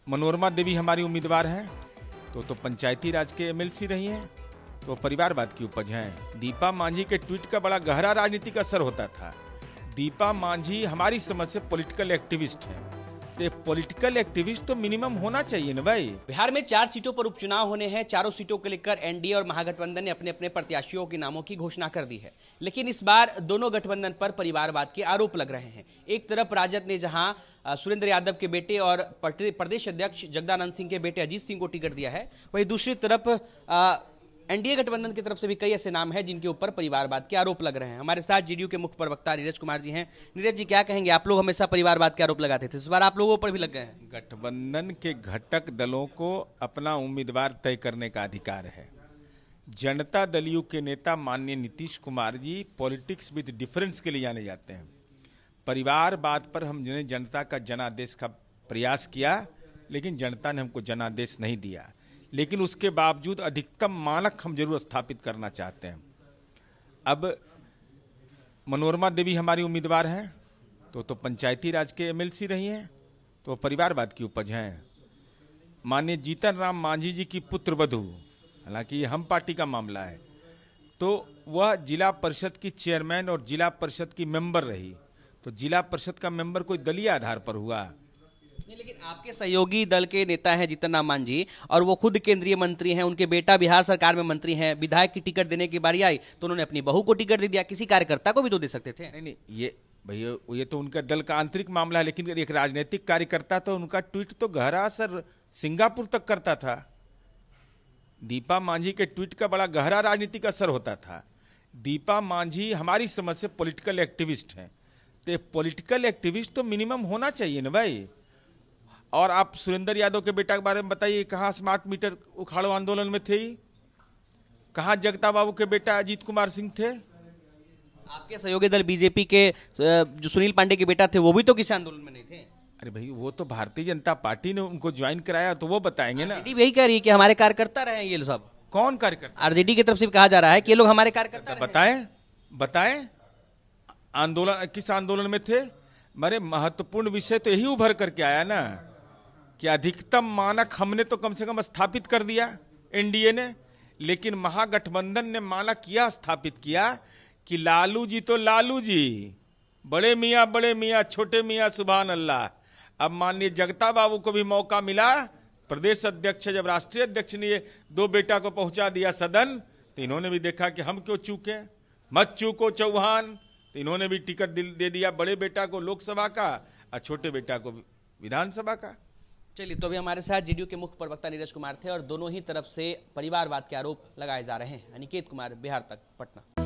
मनोरमा देवी हमारी उम्मीदवार हैं तो पंचायती राज के एमएलसी रही हैं, तो परिवारवाद की उपज हैं। दीपा मांझी के ट्वीट का बड़ा गहरा राजनीतिक असर होता था। दीपा मांझी हमारी समझ से पॉलिटिकल एक्टिविस्ट हैं, तो पॉलिटिकल एक्टिविस्ट तो मिनिमम होना चाहिए ना भाई। बिहार में 4 सीटों पर उपचुनाव होने हैं। चारों सीटों को लेकर एनडीए और महागठबंधन ने अपने अपने प्रत्याशियों के नामों की घोषणा कर दी है, लेकिन इस बार दोनों गठबंधन पर परिवारवाद के आरोप लग रहे हैं। एक तरफ राजद ने जहां सुरेंद्र यादव के बेटे और प्रदेश अध्यक्ष जगदानंद सिंह के बेटे अजीत सिंह को टिकट दिया है, वहीं दूसरी तरफ एनडीए गठबंधन की तरफ से भी कई ऐसे नाम हैं जिनके ऊपर परिवारवाद के आरोप लग रहे हैं। हमारे साथ जेडीयू के मुख्य प्रवक्ता नीरज कुमार जी हैं। नीरज जी, क्या कहेंगे? आप लोग हमेशा परिवारवाद के आरोप लगाते थे, इस बार आप लोगों पर भी लग गए हैं। गठबंधन के घटक दलों को अपना उम्मीदवार तय करने का अधिकार है। जनता दल यू के नेता माननीय Nitish Kumar ji politics with difference के लिए जाने जाते हैं। परिवारवाद पर हमने जनता का जनादेश का प्रयास किया, लेकिन जनता ने हमको जनादेश नहीं दिया। लेकिन उसके बावजूद अधिकतम मानक हम जरूर स्थापित करना चाहते हैं। अब मनोरमा देवी हमारी उम्मीदवार हैं तो पंचायती राज के एमएलसी रही हैं, तो परिवारवाद की उपज हैं। माननीय जीतन राम मांझी जी की पुत्रवधू, हालांकि ये हम पार्टी का मामला है, तो वह जिला परिषद की चेयरमैन और जिला परिषद की मेंबर रही। तो जिला परिषद का मेंबर कोई दलीय आधार पर हुआ नहीं, लेकिन आपके सहयोगी दल के नेता हैं जीतन राम मांझी, और वो खुद केंद्रीय मंत्री हैं, उनके बेटा बिहार सरकार में मंत्री हैं। विधायक की टिकट देने की बारी आई तो उन्होंने अपनी बहू को टिकट दे दिया। किसी कार्यकर्ता को भी तो दे सकते थे। नहीं, ये भैया ये तो उनका दल का आंतरिक मामला है, लेकिन एक राजनीतिक कार्यकर्ता तो उनका ट्वीट तो गहरा असर सिंगापुर तक करता था। दीपा मांझी के ट्वीट का बड़ा गहरा राजनीतिक असर होता था। दीपा मांझी हमारी समझ से पॉलिटिकल एक्टिविस्ट हैं, तो पॉलिटिकल एक्टिविस्ट तो मिनिमम होना चाहिए ना भाई। और आप सुरेंद्र यादव के बेटा के बारे में बताइए, कहाँ स्मार्ट मीटर उखाड़ो आंदोलन में थे? कहाँ जगता बाबू के बेटा अजीत कुमार सिंह थे? आपके सहयोगी दल बीजेपी के जो सुनील पांडे के बेटा थे, वो भी तो किसी आंदोलन में नहीं थे। अरे भाई, वो तो भारतीय जनता पार्टी ने उनको ज्वाइन कराया, तो वो बताएंगे ना। आरजेडी यही कह रही है कि हमारे कार्यकर्ता रहे हैं ये सब। कौन कार्यकर्ता? आरजेडी की तरफ से कहा जा रहा है कि ये लोग हमारे कार्यकर्ता बताएं बताएं आंदोलन किस आंदोलन में थे? मेरे महत्वपूर्ण विषय तो यही उभर करके आया ना कि अधिकतम मानक हमने तो कम से कम स्थापित कर दिया एनडीए ने, लेकिन महागठबंधन ने मानक यह स्थापित किया कि लालू जी तो लालू जी, बड़े मियाँ छोटे मियाँ सुभान अल्लाह। अब माननीय जगता बाबू को भी मौका मिला, प्रदेश अध्यक्ष जब राष्ट्रीय अध्यक्ष ने ये 2 बेटा को पहुंचा दिया सदन, तो इन्होंने भी देखा कि हम क्यों चूके, मत चूको चौहान, तो इन्होंने भी टिकट दे दिया बड़े बेटा को लोकसभा का और छोटे बेटा को विधानसभा का। चलिए, तो अभी हमारे साथ जेडीयू के मुख्य प्रवक्ता नीरज कुमार थे और दोनों ही तरफ से परिवारवाद के आरोप लगाए जा रहे हैं। अनिकेत कुमार, बिहार तक, पटना।